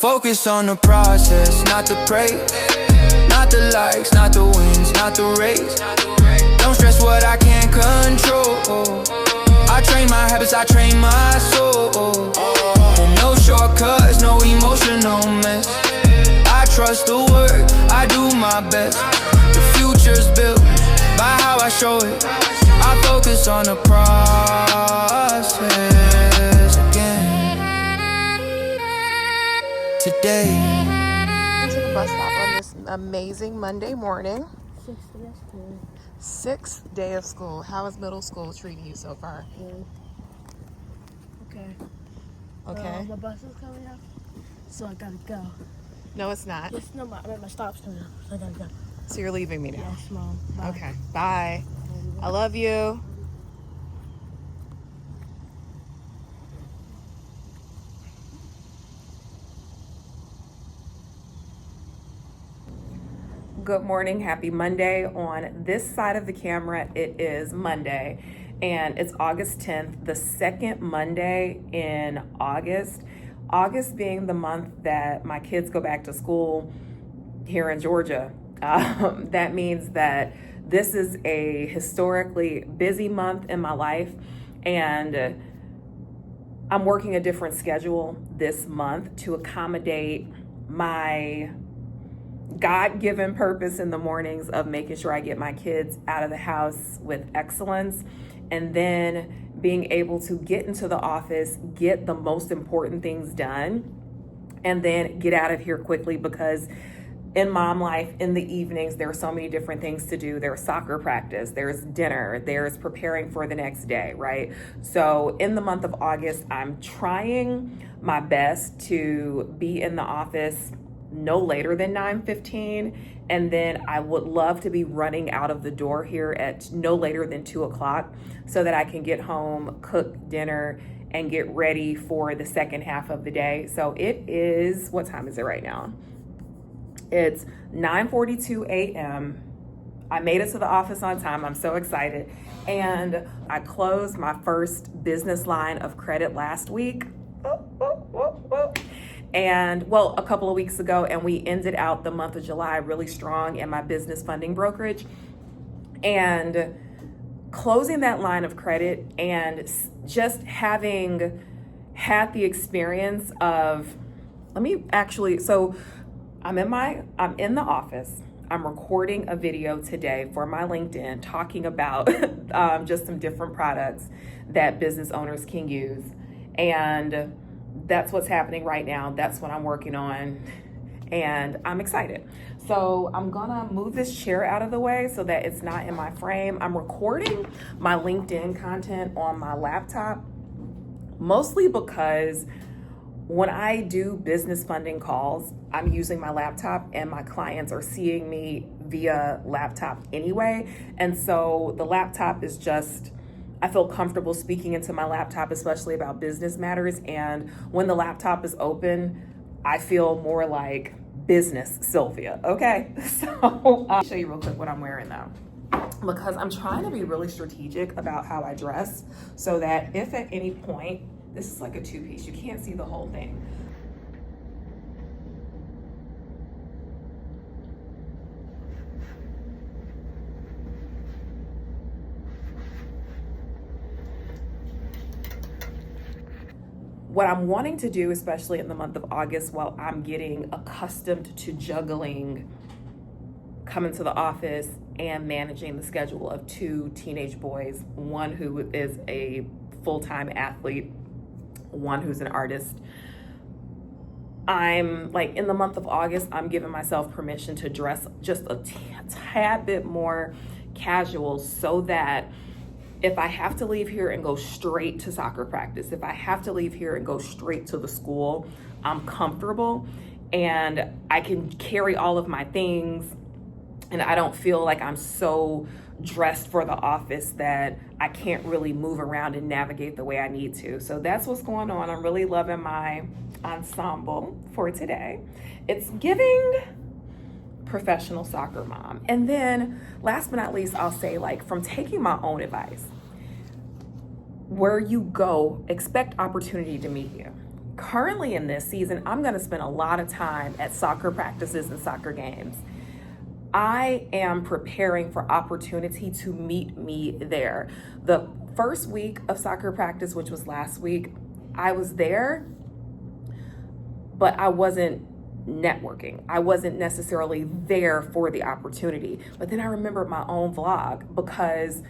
focus on the process, not the praise. Not the likes, not the wins, not the race. Don't stress what I can't control. I train my habits, I train my soul. And no shortcuts, no emotional mess. I trust the work, I do my best. The future's built by how I show it. I focus on the process again. Today. To the bus stop on this amazing Monday morning. Sixth day of school. How is middle school treating you so far? Okay. Okay. My bus is coming up, so I gotta go. No, it's not. Yes, no, my stop's coming up, so I gotta go. So you're leaving me now? Yes, Mom. Bye. Okay. Bye. I love you. Good morning, happy Monday. On this side of the camera, it is Monday, and it's August 10th, the second Monday in August. August being the month that my kids go back to school here in Georgia. That means that this is a historically busy month in my life, and I'm working a different schedule this month to accommodate my God-given purpose in the mornings of making sure I get my kids out of the house with excellence, and then being able to get into the office, get the most important things done, and then get out of here quickly, because in mom life, in the evenings, there are so many different things to do. There's soccer practice, there's dinner, there's preparing for the next day, right? So in the month of August, I'm trying my best to be in the office no later than 9:15, and then I would love to be running out of the door here at no later than 2 o'clock so that I can get home, cook dinner, and get ready for the second half of the day. So it is, what time is it right now? It's 9:42 a.m. I made it to the office on time. I'm so excited. And I closed my first business line of credit last week. And well, a couple of weeks ago, and we ended out the month of July really strong in my business funding brokerage. And closing that line of credit and just having had the experience of, I'm in the office. I'm recording a video today for my LinkedIn talking about just some different products that business owners can use. And that's what's happening right now. That's what I'm working on, and I'm excited. So I'm gonna move this chair out of the way so that it's not in my frame. I'm recording my LinkedIn content on my laptop, mostly because when I do business funding calls, I'm using my laptop and my clients are seeing me via laptop anyway. And so the laptop is just, I feel comfortable speaking into my laptop, especially about business matters. And when the laptop is open, I feel more like business Sylvia, okay? So I'll show you real quick what I'm wearing though, because I'm trying to be really strategic about how I dress so that if at any point, this is like a two-piece, you can't see the whole thing. What I'm wanting to do, especially in the month of August, while I'm getting accustomed to juggling coming to the office and managing the schedule of two teenage boys, one who is a full-time athlete, one who's an artist. I'm like, in the month of August, I'm giving myself permission to dress just a tad bit more casual so that if I have to leave here and go straight to soccer practice, if I have to leave here and go straight to the school, I'm comfortable and I can carry all of my things, and I don't feel like I'm so dressed for the office that I can't really move around and navigate the way I need to. So that's what's going on. I'm really loving my ensemble for today. It's giving professional soccer mom. And then last but not least, I'll say, like, from taking my own advice, where you go, expect opportunity to meet you. currently in this season, I'm going to spend a lot of time at soccer practices and soccer games. I am preparing for opportunity to meet me there. The first week of soccer practice, which was last week, I was there, but I wasn't networking. I wasn't necessarily there for the opportunity. But then I remembered my own vlog, because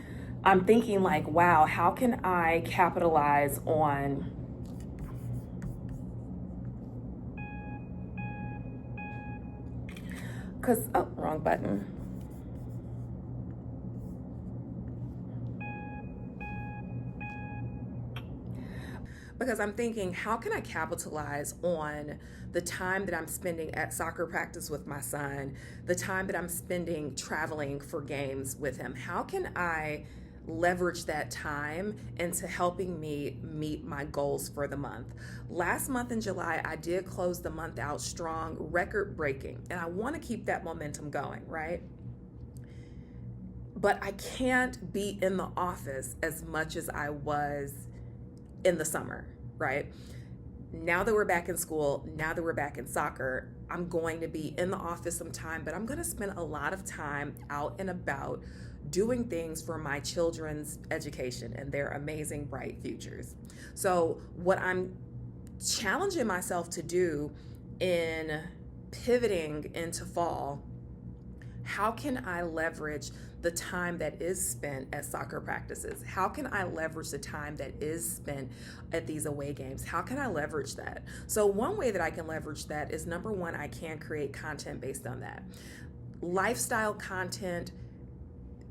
I'm thinking like, wow, how can I capitalize on wrong button. Because I'm thinking, how can I capitalize on the time that I'm spending at soccer practice with my son, the time that I'm spending traveling for games with him? How can I leverage that time into helping me meet my goals for the month? Last month in July, I did close the month out strong, record breaking, and I want to keep that momentum going, right? But I can't be in the office as much as I was in the summer, right? Now that we're back in school, now that we're back in soccer, I'm going to be in the office some time, but I'm going to spend a lot of time out and about doing things for my children's education and their amazing, bright futures. So what I'm challenging myself to do in pivoting into fall, how can I leverage the time that is spent at soccer practices? How can I leverage the time that is spent at these away games? How can I leverage that? So one way that I can leverage that is, number one, I can create content based on that. Lifestyle content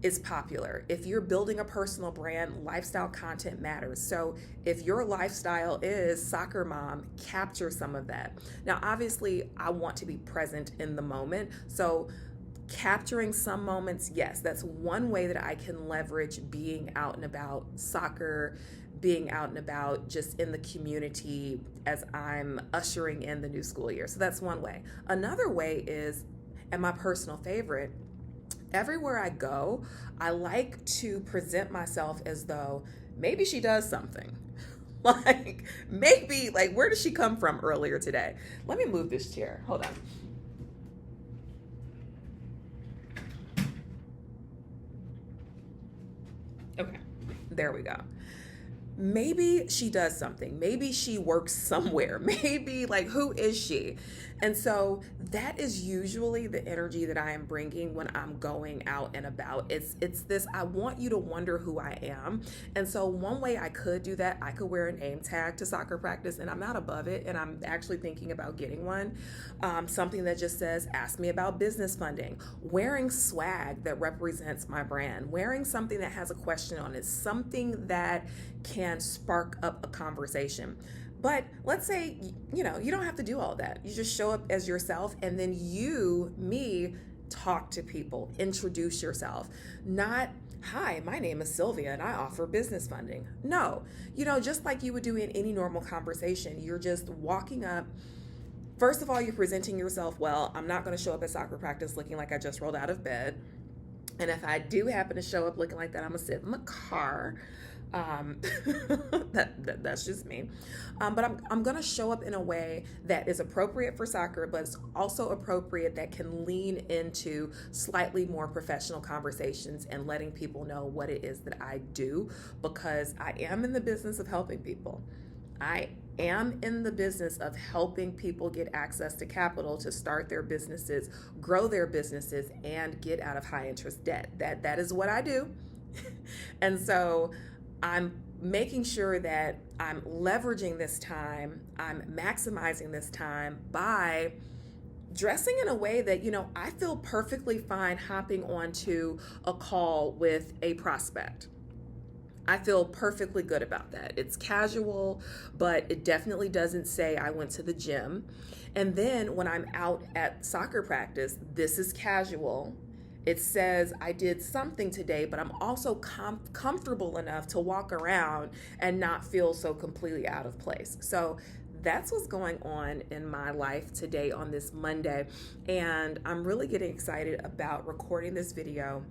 is popular. If you're building a personal brand, lifestyle content matters. So if your lifestyle is soccer mom, capture some of that. Now, obviously, I want to be present in the moment. So capturing some moments, yes, that's one way that I can leverage being out and about soccer, being out and about just in the community as I'm ushering in the new school year. So that's one way. Another way is, and my personal favorite, everywhere I go, I like to present myself as though maybe she does something. Like, maybe, like, where did she come from earlier today? Let me move this chair. Hold on. Okay, there we go. Maybe she does something. Maybe she works somewhere. Maybe, like, who is she? And so that is usually the energy that I am bringing when I'm going out and about. It's this, I want you to wonder who I am. And so one way I could do that, I could wear a name tag to soccer practice, and I'm not above it, and I'm actually thinking about getting one. Something that just says, ask me about business funding. Wearing swag that represents my brand. Wearing something that has a question on it. Something that can spark up a conversation. But let's say, you don't have to do all that. You just show up as yourself, and then me, talk to people, introduce yourself. Not, hi, my name is Sylvia and I offer business funding. No, just like you would do in any normal conversation, you're just walking up. First of all, you're presenting yourself well. I'm not going to show up at soccer practice looking like I just rolled out of bed. And if I do happen to show up looking like that, I'm going to sit in the car. That's just me. But I'm going to show up in a way that is appropriate for soccer, but it's also appropriate that can lean into slightly more professional conversations and letting people know what it is that I do, because I am in the business of helping people. I am in the business of helping people get access to capital to start their businesses, grow their businesses, and get out of high interest debt. That is what I do. And so I'm making sure that I'm leveraging this time, I'm maximizing this time by dressing in a way that, I feel perfectly fine hopping onto a call with a prospect. I feel perfectly good about that. It's casual, but it definitely doesn't say I went to the gym. And then when I'm out at soccer practice, this is casual. It says I did something today, but I'm also comfortable enough to walk around and not feel so completely out of place. So that's what's going on in my life today on this Monday. And I'm really getting excited about recording this video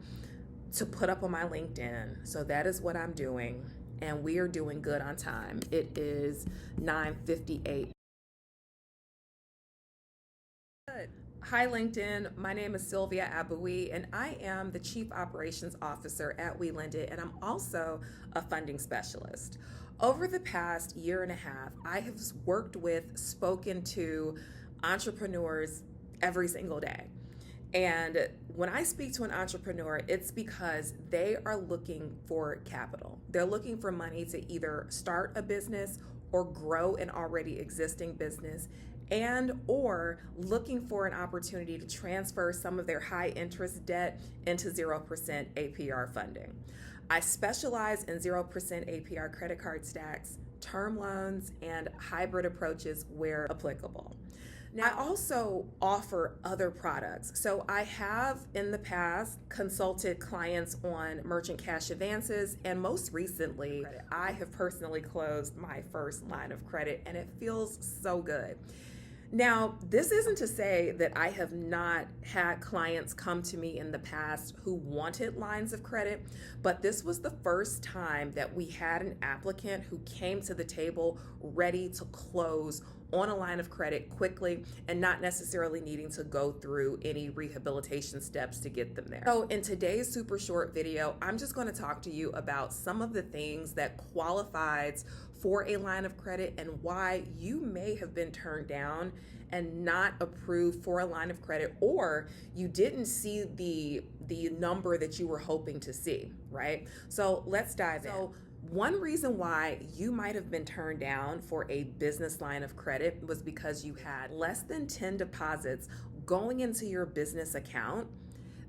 to put up on my LinkedIn. So that is what I'm doing. And we are doing good on time. It is 9:58. good. Hi LinkedIn, my name is Sylvia Aboui and I am the Chief Operations Officer at We Lend It, and I'm also a funding specialist. Over the past year and a half, I have worked with, spoken to entrepreneurs every single day. And when I speak to an entrepreneur, it's because they are looking for capital. They're looking for money to either start a business or grow an already existing business, and or looking for an opportunity to transfer some of their high interest debt into 0% APR funding. I specialize in 0% APR credit card stacks, term loans, and hybrid approaches where applicable. Now, I also offer other products. So I have in the past consulted clients on merchant cash advances, and most recently, I have personally closed my first line of credit, and it feels so good. Now, this isn't to say that I have not had clients come to me in the past who wanted lines of credit, but this was the first time that we had an applicant who came to the table ready to close on a line of credit quickly and not necessarily needing to go through any rehabilitation steps to get them there. So in today's super short video, I'm just going to talk to you about some of the things that qualifies for a line of credit and why you may have been turned down and not approved for a line of credit, or you didn't see the number that you were hoping to see, right? So let's dive in. One reason why you might have been turned down for a business line of credit was because you had less than 10 deposits going into your business account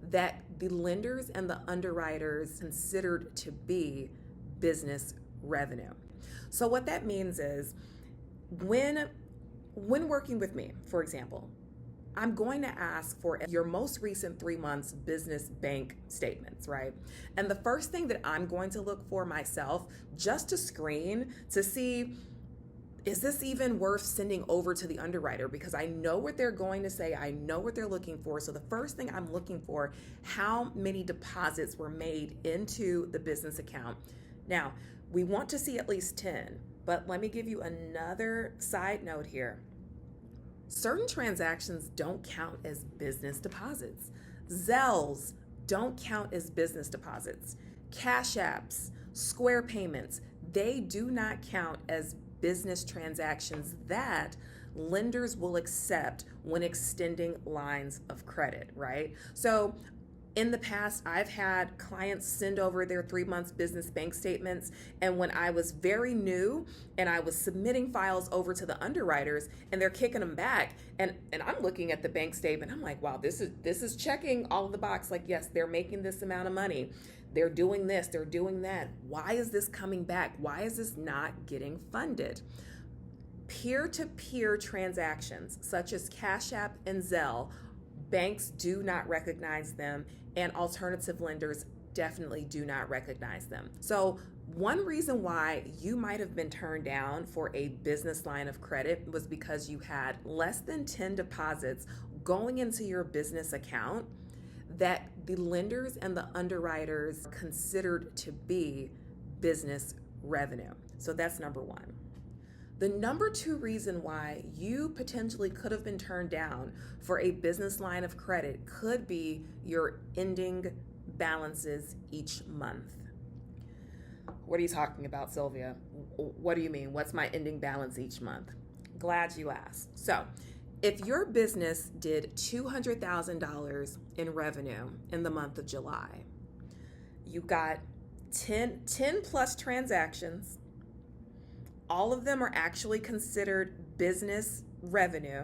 that the lenders and the underwriters considered to be business revenue. So what that means is when working with me, for example, I'm going to ask for your most recent 3 months business bank statements, right? And the first thing that I'm going to look for myself, just to screen to see, is this even worth sending over to the underwriter? Because I know what they're going to say, I know what they're looking for. So the first thing I'm looking for, how many deposits were made into the business account. Now, we want to see at least 10, but let me give you another side note here. Certain transactions don't count as business deposits. Zelles don't count as business deposits. Cash apps, Square payments, they do not count as business transactions that lenders will accept when extending lines of credit, right? So in the past, I've had clients send over their 3 months business bank statements, and when I was very new and I was submitting files over to the underwriters and they're kicking them back, and I'm looking at the bank statement, I'm like, wow, this is checking all of the box, like, yes, they're making this amount of money, they're doing this, they're doing that. Why is this coming back? Why is this not getting funded? Peer-to-peer transactions such as Cash App and Zelle, banks do not recognize them, and alternative lenders definitely do not recognize them. So one reason why you might have been turned down for a business line of credit was because you had less than 10 deposits going into your business account that the lenders and the underwriters considered to be business revenue. So that's number one. The number two reason why you potentially could have been turned down for a business line of credit could be your ending balances each month. What are you talking about, Sylvia? What do you mean? What's my ending balance each month? Glad you asked. So, if your business did $200,000 in revenue in the month of July, you got 10 plus transactions. All of them are actually considered business revenue.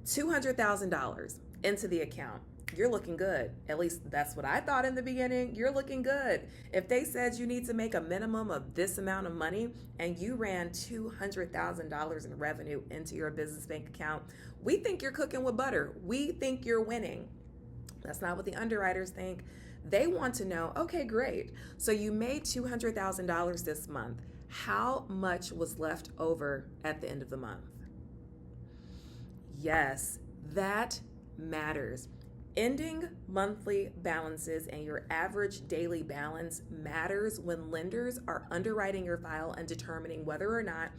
$200,000 into the account. You're looking good. At least that's what I thought in the beginning. You're looking good. If they said you need to make a minimum of this amount of money and you ran $200,000 in revenue into your business bank account, we think you're cooking with butter. We think you're winning. That's not what the underwriters think. They want to know, okay, great. So you made $200,000 this month. How much was left over at the end of the month? Yes, that matters. Ending monthly balances and your average daily balance matters when lenders are underwriting your file and determining whether or not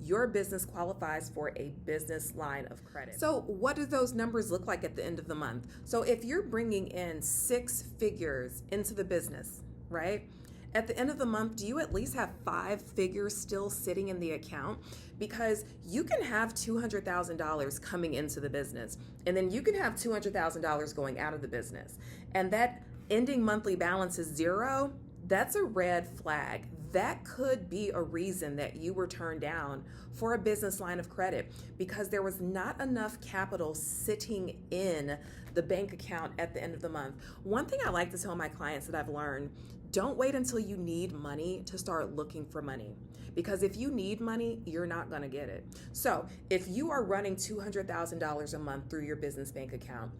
your business qualifies for a business line of credit. So what do those numbers look like at the end of the month? So if you're bringing in 6 figures into the business, right? At the end of the month, do you at least have 5 figures still sitting in the account? Because you can have $200,000 coming into the business, and then you can have $200,000 going out of the business. And that ending monthly balance is 0. That's a red flag. That could be a reason that you were turned down for a business line of credit, because there was not enough capital sitting in the bank account at the end of the month. One thing I like to tell my clients that I've learned: don't wait until you need money to start looking for money. Because if you need money, you're not going to get it. So if you are running $200,000 a month through your business bank account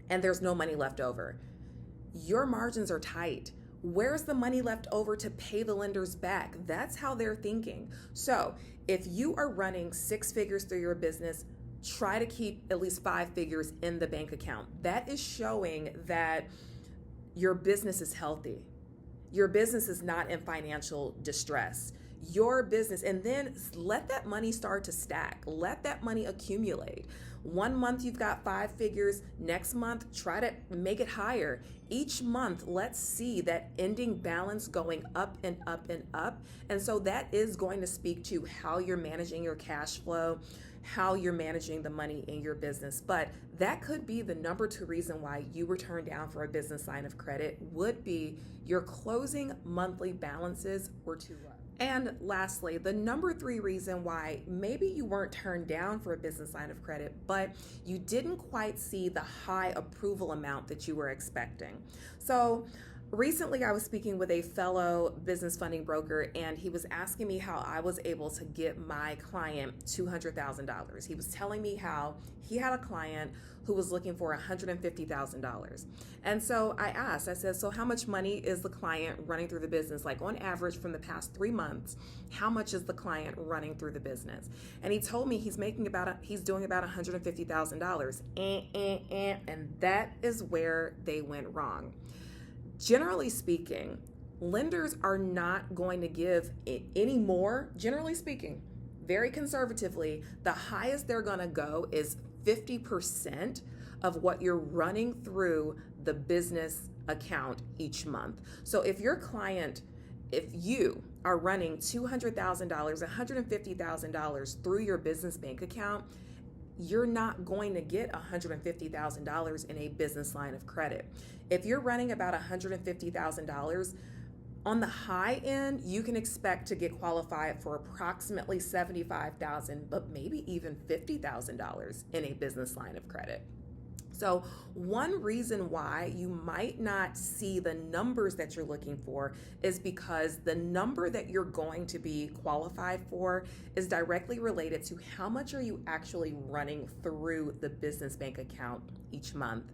and there's no money left over, your margins are tight. Where's the money left over to pay the lenders back? That's how they're thinking. So if you are running 6 figures through your business, try to keep at least 5 figures in the bank account. That is showing that your business is healthy. Your business is not in financial distress. Your business, and then let that money start to stack. Let that money accumulate. One month you've got 5 figures. Next month, try to make it higher. Each month, let's see that ending balance going up and up and up. And so that is going to speak to how you're managing your cash flow, how you're managing the money in your business. But that could be the number 2 reason why you were turned down for a business line of credit, would be your closing monthly balances were too low. And lastly, the number 3 reason why maybe you weren't turned down for a business line of credit, but you didn't quite see the high approval amount that you were expecting. So recently I was speaking with a fellow business funding broker, and he was asking me how I was able to get my client $200,000. He was telling me how he had a client who was looking for $150,000. And so I asked, I said, so how much money is the client running through the business? Like on average from the past 3 months, how much is the client running through the business? And he told me he's doing about $150,000. And that is where they went wrong. Generally speaking, lenders are not going to give any more. Generally speaking, very conservatively, the highest they're going to go is 50% of what you're running through the business account each month. So if you are running $200,000, $150,000 through your business bank account, you're not going to get $150,000 in a business line of credit. If you're running about $150,000, on the high end, you can expect to get qualified for approximately $75,000, but maybe even $50,000 in a business line of credit. So one reason why you might not see the numbers that you're looking for is because the number that you're going to be qualified for is directly related to how much are you actually running through the business bank account each month.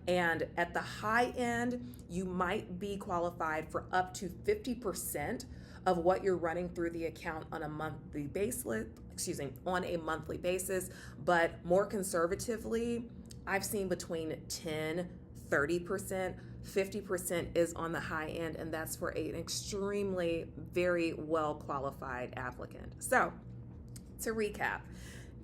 And at the high end, you might be qualified for up to 50% of what you're running through the account on a monthly basis, but more conservatively, I've seen between 10, 30%, 50% is on the high end, and that's for an extremely very well qualified applicant. So to recap,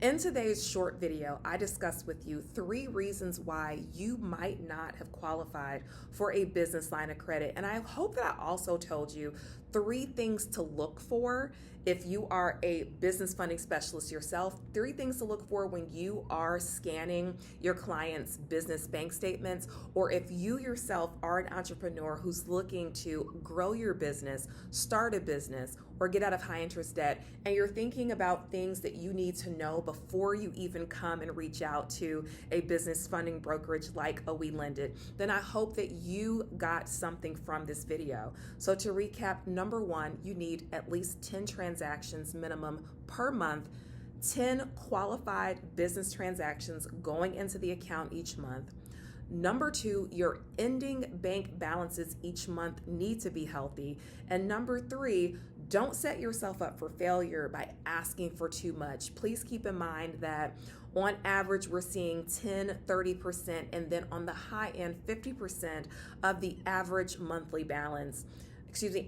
in today's short video, I discussed with you 3 reasons why you might not have qualified for a business line of credit. And I hope that I also told you 3 things to look for if you are a business funding specialist yourself. 3 things to look for when you are scanning your client's business bank statements, or if you yourself are an entrepreneur who's looking to grow your business, start a business, or get out of high interest debt, and you're thinking about things that you need to know before you even come and reach out to a business funding brokerage like a We Lend It, then I hope that you got something from this video. So to recap, number 1, you need at least 10 transactions minimum per month, 10 qualified business transactions going into the account each month. Number 2, your ending bank balances each month need to be healthy. And number 3, don't set yourself up for failure by asking for too much. Please keep in mind that on average, we're seeing 10, 30%, and then on the high end, 50% of the average monthly balance.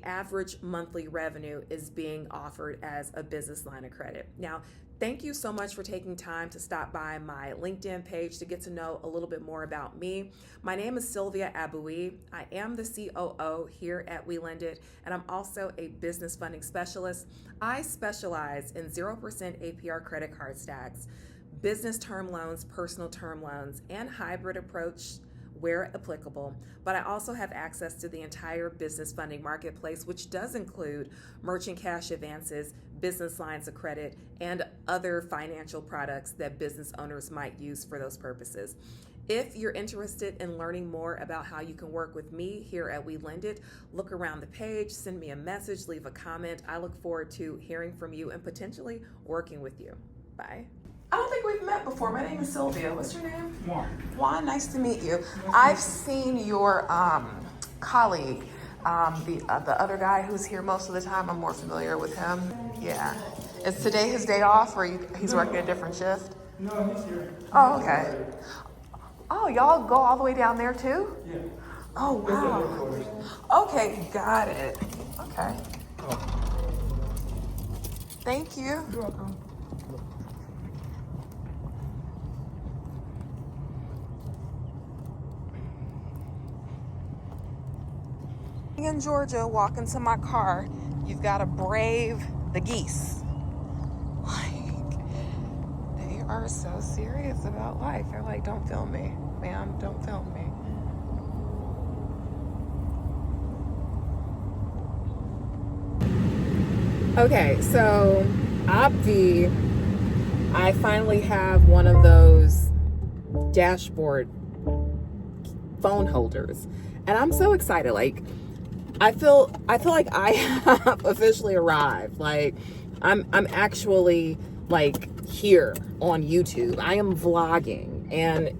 average monthly revenue is being offered as a business line of credit. Now, thank you so much for taking time to stop by my LinkedIn page to get to know a little bit more about me. My name is Sylvia Aboui. I am the COO here at We Lend It, and I'm also a business funding specialist. I specialize in 0% APR credit card stacks, business term loans, personal term loans, and hybrid approach where applicable, but I also have access to the entire business funding marketplace, which does include merchant cash advances, business lines of credit, and other financial products that business owners might use for those purposes. If you're interested in learning more about how you can work with me here at We Lend It, look around the page, send me a message, leave a comment. I look forward to hearing from you and potentially working with you. Bye. I don't think we've met before. My name is Sylvia. What's your name? Juan. Juan, nice to meet you. I've seen your colleague, the other guy who's here most of the time. I'm more familiar with him. Yeah. Is today his day off, or he's working a different shift? No, he's here. Oh, okay. Oh, y'all go all the way down there too? Yeah. Oh, wow. Okay, got it. Okay. Thank you. You're welcome. In Georgia, walking to my car, you've got to brave the geese. Like, they are so serious about life. They're like, don't film me, ma'am, don't film me. Okay, so Obvi, I finally have one of those dashboard phone holders, and I'm so excited. Like, I feel like I have officially arrived. Like, I'm actually like here on YouTube. I am vlogging, and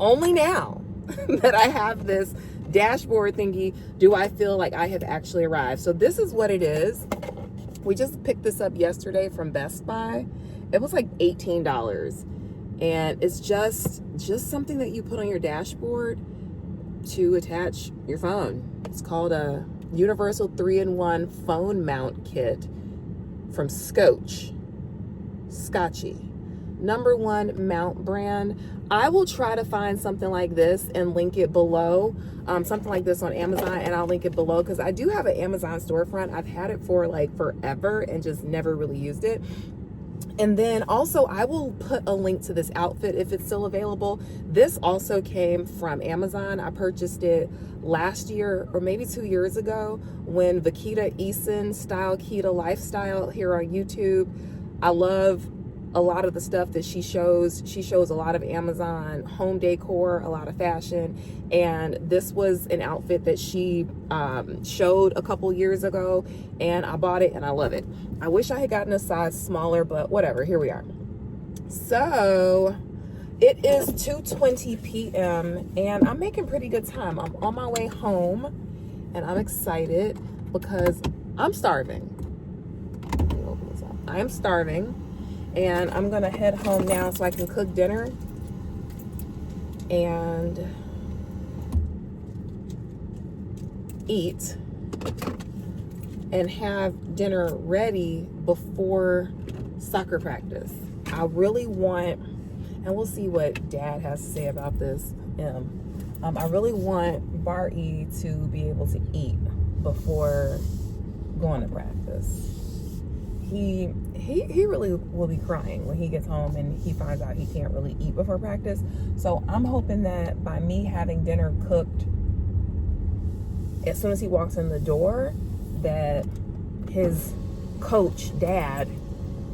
only now that I have this dashboard thingy do I feel like I have actually arrived. So this is what it is. We just picked this up yesterday from Best Buy. It was like $18, and it's just something that you put on your dashboard to attach your phone. It's called a Universal 3-in-1 phone mount kit from Scotchy. #1 mount brand. I will try to find something like this and link it below. Something like this on Amazon, and I'll link it below because I do have an Amazon storefront. I've had it for like forever and just never really used it. And then also I will put a link to this outfit if it's still available. This also came from Amazon. I purchased it last year or maybe 2 years ago when Vakita Eason style Kita Lifestyle here on YouTube. I love a lot of the stuff that she shows. She shows a lot of Amazon home decor, a lot of fashion, and this was an outfit that she showed a couple years ago, and I bought it and I love it. I wish I had gotten a size smaller, but whatever, here we are. So it is 2:20 p.m. and I'm making pretty good time. I'm on my way home and I'm excited because I'm starving. Let me open this up. I am starving. And I'm gonna head home now so I can cook dinner and eat and have dinner ready before soccer practice. I really want, and we'll see what Dad has to say about this. I really want Bar-E to be able to eat before going to practice. He really will be crying when he gets home and he finds out he can't really eat before practice. So I'm hoping that by me having dinner cooked as soon as he walks in the door, that his coach, Dad,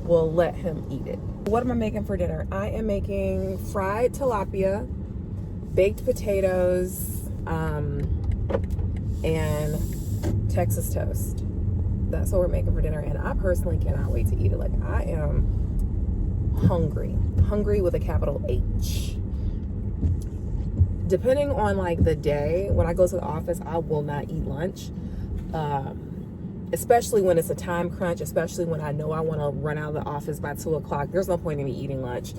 will let him eat it. What am I making for dinner? I am making fried tilapia, baked potatoes, and Texas toast. That's what we're making for dinner, and I personally cannot wait to eat it. Like, I am hungry with a capital H. Depending on like the day, when I go to the office, I will not eat lunch, especially when it's a time crunch, especially when I know I want to run out of the office by 2 o'clock. There's no point in me eating lunch.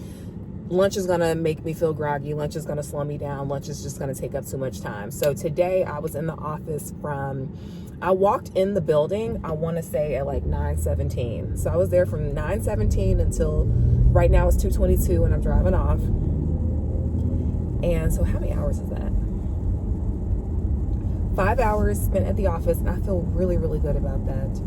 Lunch is gonna make me feel groggy. Lunch is gonna slow me down. Lunch is just gonna take up too much time. So today I was in the office from I walked in the building, I want to say at like 9:17. So I was there from 9:17 until right now it's 2:22 and I'm driving off. And so how many hours is that? 5 hours spent at the office, and I feel really, really good about that.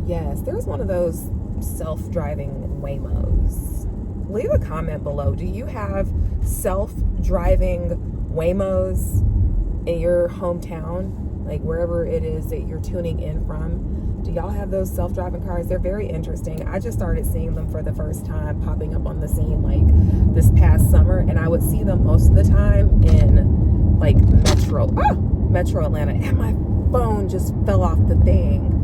Yes, there's one of those self-driving Waymos. Leave a comment below. Do you have self-driving Waymos in your hometown, like wherever it is that you're tuning in from? Do y'all have those self-driving cars? They're very interesting. I just started seeing them for the first time popping up on the scene like this past summer, and I would see them most of the time in like Metro Atlanta, and my phone just fell off the thing.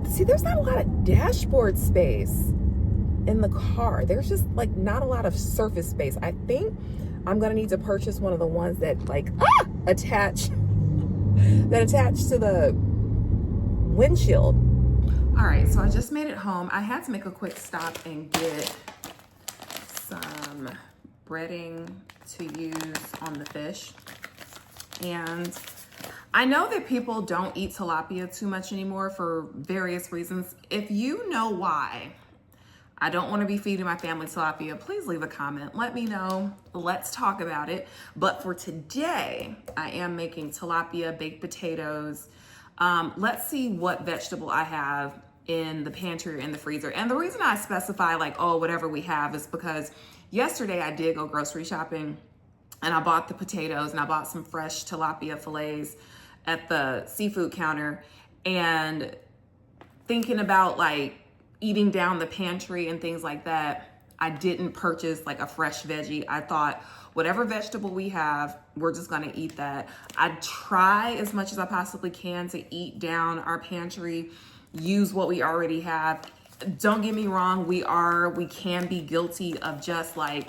See, there's not a lot of dashboard space in the car. There's just like not a lot of surface space. I think I'm gonna need to purchase one of the ones that like attach to the windshield. All right, so I just made it home. I had to make a quick stop and get some breading to use on the fish. And I know that people don't eat tilapia too much anymore for various reasons. If you know why I don't want to be feeding my family tilapia, please leave a comment. Let me know. Let's talk about it. But for today, I am making tilapia, baked potatoes. Let's see what vegetable I have in the pantry or in the freezer. And the reason I specify like, oh, whatever we have is because yesterday I did go grocery shopping and I bought the potatoes and I bought some fresh tilapia fillets at the seafood counter, and thinking about like eating down the pantry and things like that, I didn't purchase like a fresh veggie. I thought whatever vegetable we have, we're just gonna eat that. I try as much as I possibly can to eat down our pantry, use what we already have. Don't get me wrong, we can be guilty of just like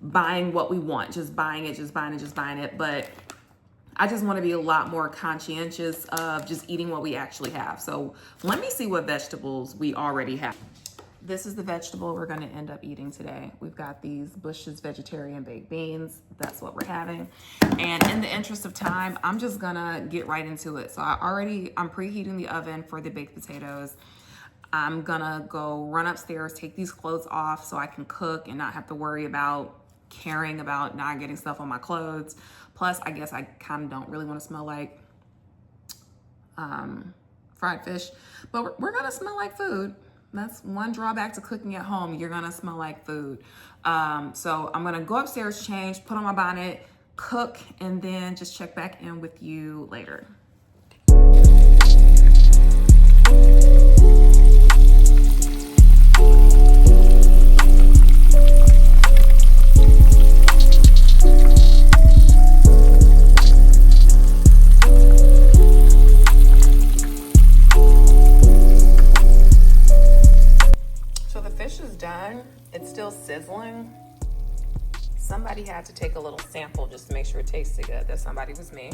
buying what we want, just buying it. But I just want to be a lot more conscientious of just eating what we actually have. So let me see what vegetables we already have. This is the vegetable we're going to end up eating today. We've got these Bush's vegetarian baked beans. That's what we're having. And in the interest of time, I'm just going to get right into it. So I'm preheating the oven for the baked potatoes. I'm going to go run upstairs, take these clothes off so I can cook and not have to worry about caring about not getting stuff on my clothes. Plus, I guess I kind of don't really want to smell like fried fish, but we're gonna smell like food. That's one drawback to cooking at home. You're gonna smell like food. So I'm gonna go upstairs, change, put on my bonnet, cook, and then just check back in with you later. Done. It's still sizzling. Somebody had to take a little sample just to make sure it tasted good. That somebody was me.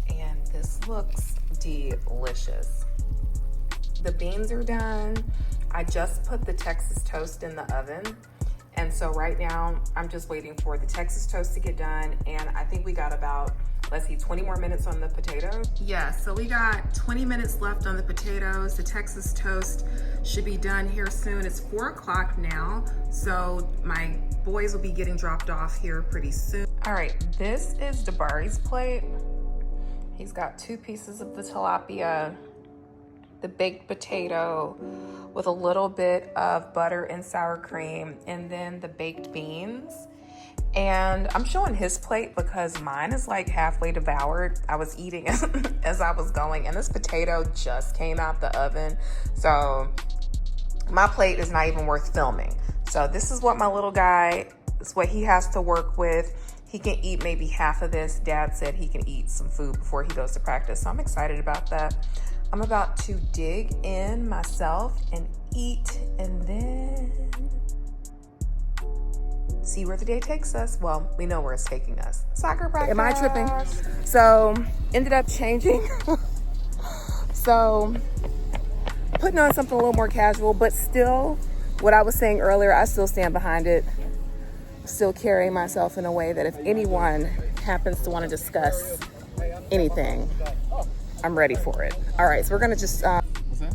And this looks delicious. The beans are done. I just put the Texas toast in the oven. And so right now I'm just waiting for the Texas toast to get done. And I think we got about, let's see, 20 more minutes on the potatoes. Yeah, so we got 20 minutes left on the potatoes. The Texas toast should be done here soon. It's 4 o'clock now, so my boys will be getting dropped off here pretty soon. All right, this is Jabari's plate. He's got 2 pieces of the tilapia, the baked potato with a little bit of butter and sour cream, and then the baked beans. And I'm showing his plate because mine is like halfway devoured. I was eating as I was going, and this potato just came out the oven. So my plate is not even worth filming. So this is what my little guy, is what he has to work with. He can eat maybe half of this. Dad said he can eat some food before he goes to practice. So I'm excited about that. I'm about to dig in myself and eat, and then see where the day takes us. Well, we know where it's taking us. Soccer practice. Am I tripping? So, ended up changing. So, putting on something a little more casual, but still, what I was saying earlier, I still stand behind it. still carry myself in a way that if anyone happens to want to discuss anything, I'm ready for it. All right, so we're gonna just What's that?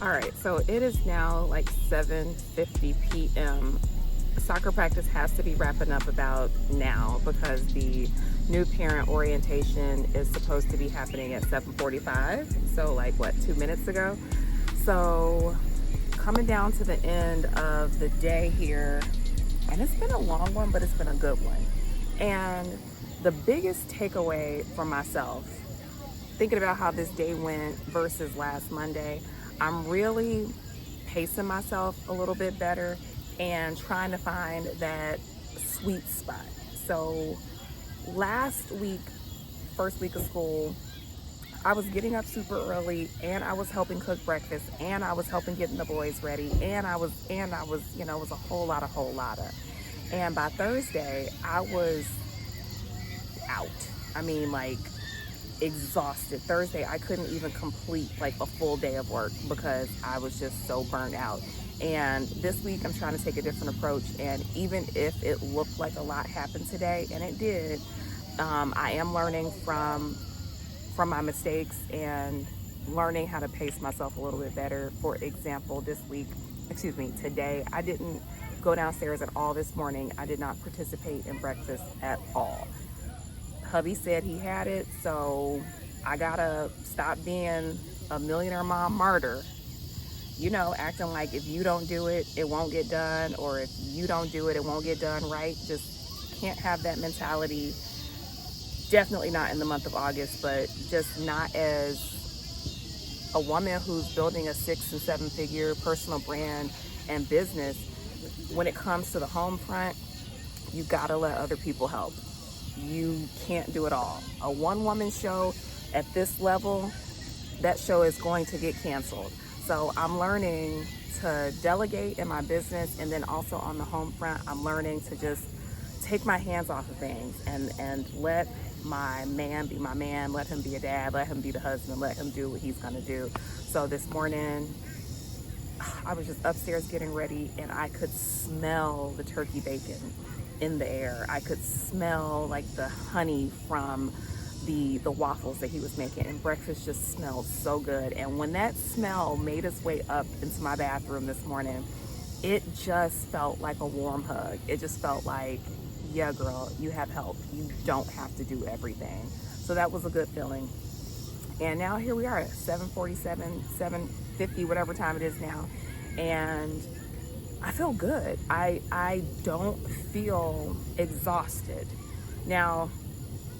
All right, so it is now like 7:50 p.m. Soccer practice has to be wrapping up about now because the new parent orientation is supposed to be happening at 7:45. So like what, 2 minutes ago? So coming down to the end of the day here, and it's been a long one, but it's been a good one. And the biggest takeaway for myself, thinking about how this day went versus last Monday, I'm really pacing myself a little bit better and trying to find that sweet spot. So last week, first week of school, I was getting up super early and I was helping cook breakfast and I was helping getting the boys ready and I was, you know, it was a whole lot of. And by Thursday, I was out. I mean, like, exhausted. Thursday, I couldn't even complete like a full day of work because I was just so burnt out. And this week, I'm trying to take a different approach. And even if it looked like a lot happened today, and it did, I am learning from my mistakes and learning how to pace myself a little bit better. For example, today, I didn't go downstairs at all this morning. I did not participate in breakfast at all. Hubby said he had it, so I gotta stop being a millionaire mom martyr. You know, acting like if you don't do it, it won't get done, or if you don't do it, it won't get done right. Just can't have that mentality. Definitely not in the month of August, but just not as a woman who's building a 6 and 7 figure personal brand and business. When it comes to the home front, you gotta let other people help. You can't do it all. A one-woman show at this level, that show is going to get canceled. So I'm learning to delegate in my business, and then also on the home front, I'm learning to just take my hands off of things and let my man be my man, let him be a dad, let him be the husband, let him do what he's gonna do. So this morning, I was just upstairs getting ready and I could smell the turkey bacon in the air. I could smell like the honey from the waffles that he was making, and breakfast just smelled so good. And when that smell made its way up into my bathroom this morning, it just felt like a warm hug. It just felt like, yeah, girl, you have help. You don't have to do everything. So that was a good feeling. And now here we are at 7:47, 7:50, whatever time it is now. And I feel good. I don't feel exhausted. Now,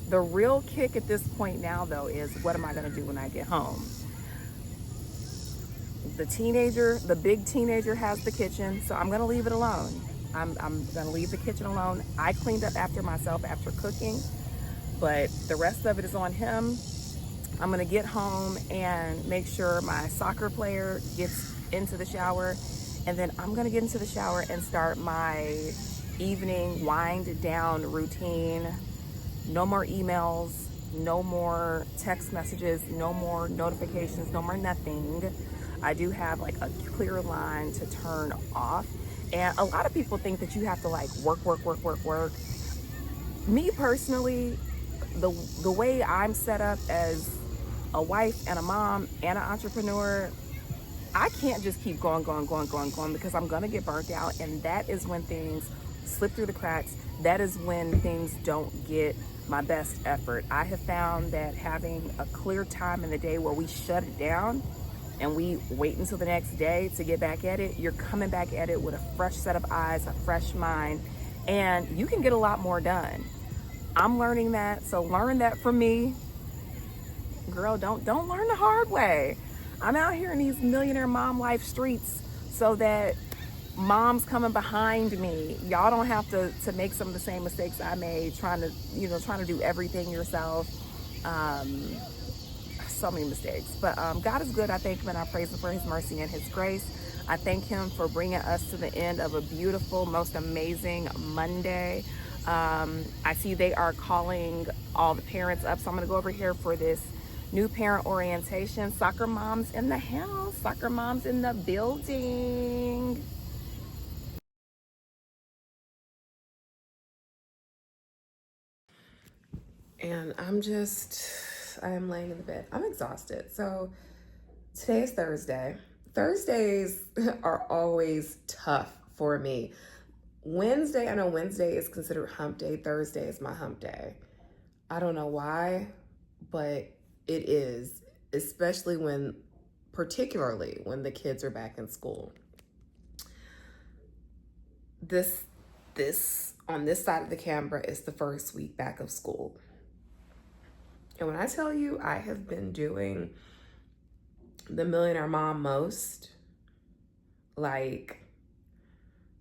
the real kick at this point now, though, is what am I going to do when I get home? The big teenager has the kitchen, so I'm going to leave it alone. I'm going to leave the kitchen alone. I cleaned up after myself after cooking, but the rest of it is on him. I'm going to get home and make sure my soccer player gets into the shower, and then I'm going to get into the shower and start my evening wind down routine. No more emails, no more text messages, no more notifications, no more nothing. I do have like a clear line to turn off. And a lot of people think that you have to like work. Me personally, the way I'm set up as a wife and a mom and an entrepreneur, I can't just keep going because I'm gonna get burnt out, and that is when things slip through the cracks. That is when things don't get my best effort. I have found that having a clear time in the day where we shut it down and we wait until the next day to get back at it, you're coming back at it with a fresh set of eyes, a fresh mind, and you can get a lot more done. I'm learning that, so learn that from me. Girl, don't learn the hard way. I'm out here in these millionaire mom life streets so that moms coming behind me, y'all don't have to make some of the same mistakes I made trying to do everything yourself. So many mistakes, but God is good. I thank him and I praise him for his mercy and his grace. I thank him for bringing us to the end of a beautiful, most amazing Monday. I see they are calling all the parents up, so I'm going to go over here for this new parent orientation. Soccer moms in the house, soccer moms in the building. And I am laying in the bed. I'm exhausted. So today is Thursday. Thursdays are always tough for me. I know Wednesday is considered hump day. Thursday is my hump day. I don't know why, but it is, particularly when the kids are back in school. This on this side of the camera is the first week back of school. And when I tell you I have been doing the Millionaire Mom most, like,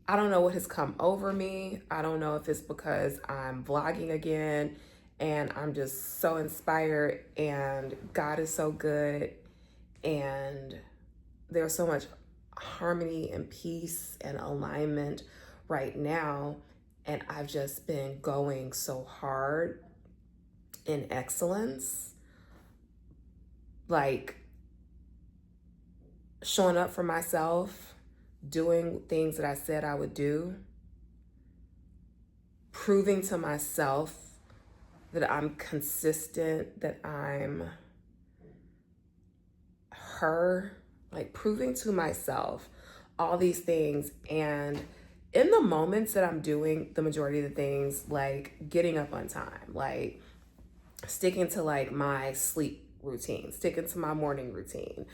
I don't know what has come over me. I don't know if it's because I'm vlogging again and I'm just so inspired and God is so good and there's so much harmony and peace and alignment right now. And I've just been going so hard in excellence, like showing up for myself, doing things that I said I would do, proving to myself that I'm consistent, that I'm her, like proving to myself all these things. And in the moments that I'm doing the majority of the things, like getting up on time, like sticking to like my sleep routine, sticking to my morning routine,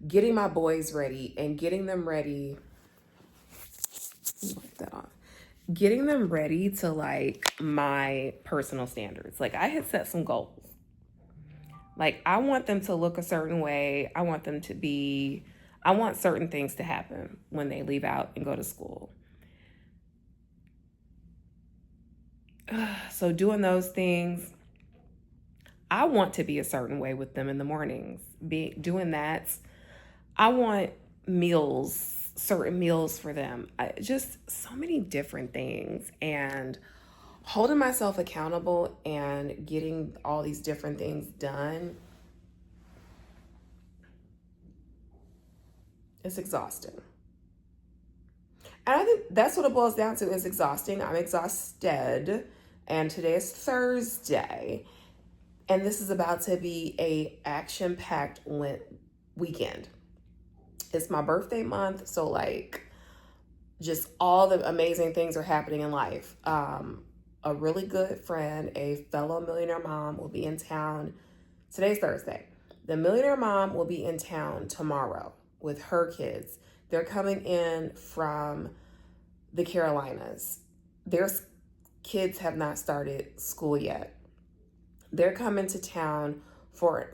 getting my boys ready and getting them ready. Wipe that off. Getting them ready to like my personal standards. Like I had set some goals. Like I want them to look a certain way. I want certain things to happen when they leave out and go to school. So doing those things, I want to be a certain way with them in the mornings. Doing that, I want certain meals for them. Just so many different things. And holding myself accountable and getting all these different things done, it's exhausting. And I think that's what it boils down to, is exhausting. I'm exhausted. And today is Thursday. And this is about to be a action-packed weekend. It's my birthday month, so like just all the amazing things are happening in life. A really good friend, a fellow millionaire mom, will be in town. Today's Thursday. The millionaire mom will be in town tomorrow with her kids. They're coming in from the Carolinas. Their kids have not started school yet. They're coming to town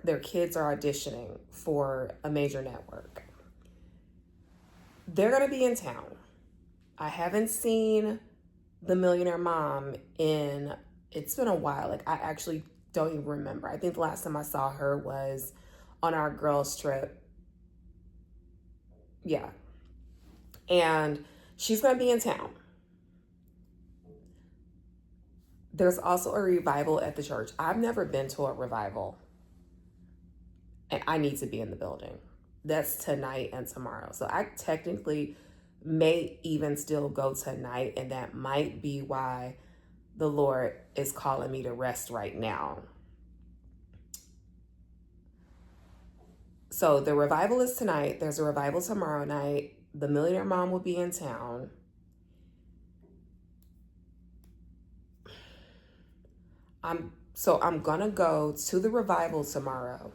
their kids are auditioning for a major network. They're going to be in town. I haven't seen the millionaire mom it's been a while. Like I actually don't even remember. I think the last time I saw her was on our girls trip. Yeah. And she's going to be in town. There's also a revival at the church. I've never been to a revival. And I need to be in the building. That's tonight and tomorrow. So I technically may even still go tonight. And that might be why the Lord is calling me to rest right now. So the revival is tonight. There's a revival tomorrow night. The millionaire mom will be in town. I'm gonna go to the revival tomorrow.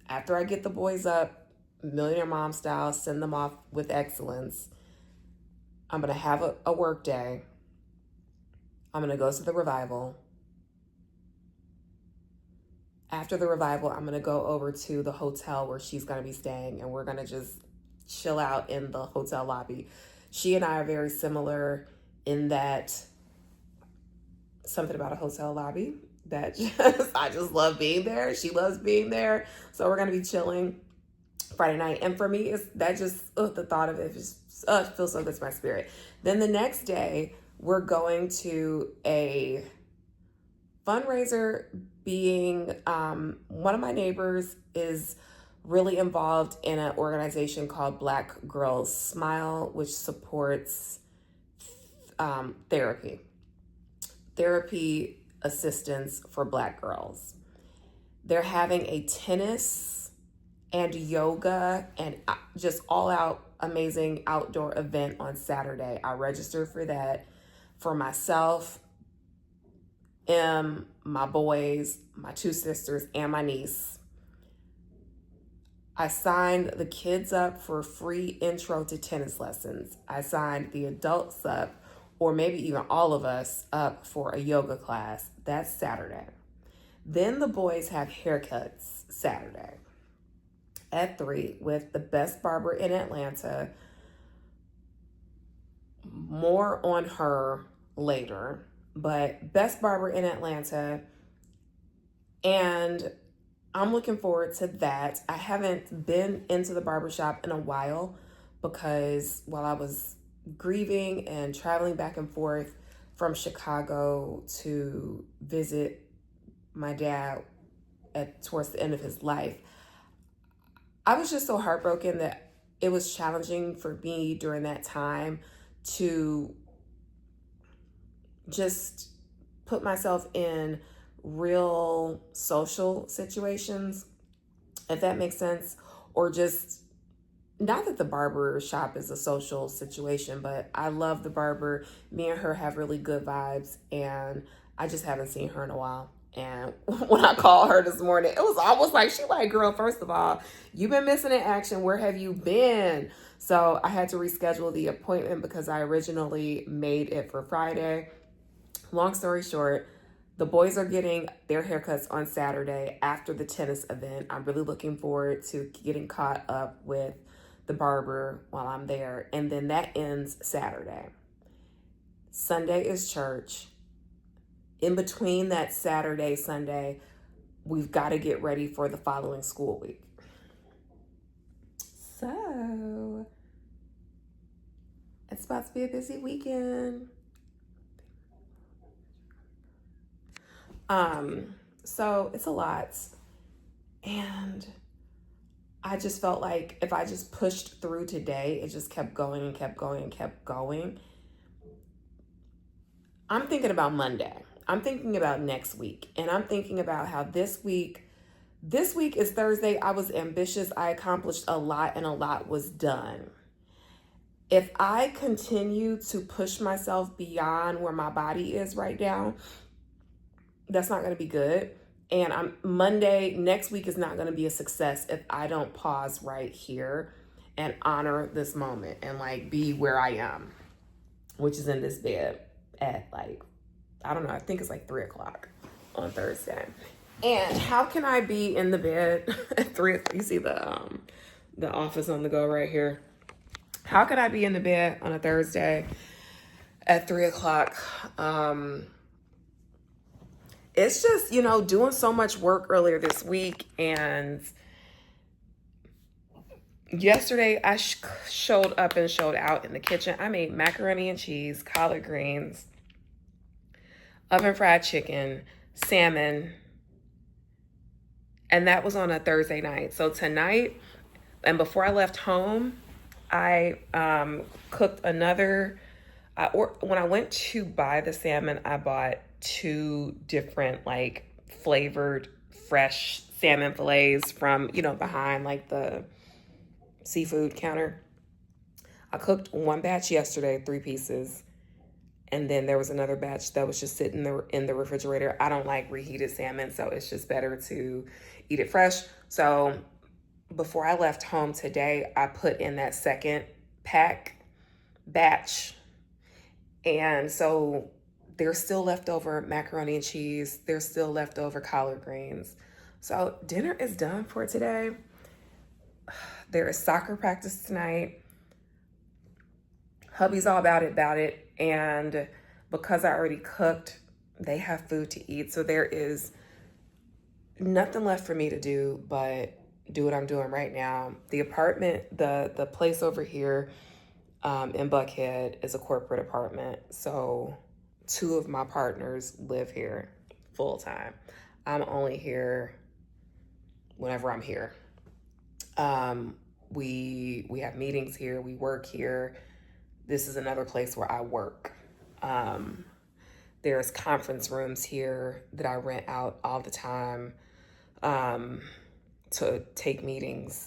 After I get the boys up, millionaire mom style, send them off with excellence. I'm gonna have a work day. I'm gonna go to the revival. after the revival, I'm going to go over to the hotel where she's going to be staying, and we're going to just chill out in the hotel lobby. She and I are very similar in that something about a hotel lobby that I just love being there. She loves being there. So we're going to be chilling Friday night. And for me, it's that just, the thought of it just feels so good to my spirit. Then the next day, we're going to a fundraiser. Being one of my neighbors is really involved in an organization called Black Girls Smile, which supports therapy assistance for Black girls. They're having a tennis and yoga and just all out amazing outdoor event on Saturday. I registered for that for myself, my boys, my two sisters, and my niece. I signed the kids up for free intro to tennis lessons. I signed the adults up, or maybe even all of us, up for a yoga class. That's Saturday. Then the boys have haircuts Saturday at 3 with the best barber in Atlanta. More on her later, but best barber in Atlanta. And I'm looking forward to that. I haven't been into the barbershop in a while because while I was grieving and traveling back and forth from Chicago to visit my dad towards the end of his life, I was just so heartbroken that it was challenging for me during that time to just put myself in real social situations, if that makes sense, or just not that the barber shop is a social situation, but I love the barber. Me and her have really good vibes, and I just haven't seen her in a while. And when I called her this morning, it was almost like, she like, girl, first of all, you've been missing in action. Where have you been? So I had to reschedule the appointment because I originally made it for Friday. Long story short, the boys are getting their haircuts on Saturday after the tennis event. I'm really looking forward to getting caught up with the barber while I'm there. And then that ends Saturday. Sunday is church. In between that Saturday, Sunday, we've got to get ready for the following school week. So it's about to be a busy weekend. So it's a lot. And I just felt like if I just pushed through today, it just kept going and kept going and kept going. I'm thinking about Monday. I'm thinking about next week. And I'm thinking about how this week is Thursday. I was ambitious. I accomplished a lot and a lot was done. If I continue to push myself beyond where my body is right now, that's not going to be good. And Monday, next week is not going to be a success if I don't pause right here and honor this moment and like be where I am, which is in this bed at like, I don't know, I think it's like 3:00 on Thursday. And how can I be in the bed at 3? You see the office on the go right here. How could I be in the bed on a Thursday at 3:00? It's just, doing so much work earlier this week. And yesterday I showed up and showed out in the kitchen. I made macaroni and cheese, collard greens, oven fried chicken, salmon. And that was on a Thursday night. So tonight, and before I left home, I cooked another. When I went to buy the salmon, I bought 2 different like flavored fresh salmon fillets from, behind like the seafood counter. I cooked one batch yesterday, 3 pieces. And then there was another batch that was just sitting in the refrigerator. I don't like reheated salmon, so it's just better to eat it fresh. So before I left home today, I put in that second batch. And so there's still leftover macaroni and cheese. There's still leftover collard greens. So dinner is done for today. There is soccer practice tonight. Hubby's all about it. And because I already cooked, they have food to eat. So there is nothing left for me to do but do what I'm doing right now. The apartment, the place over here in Buckhead is a corporate apartment. So 2 of my partners live here full time. I'm only here whenever I'm here. We have meetings here, we work here. This is another place where I work. There's conference rooms here that I rent out all the time to take meetings.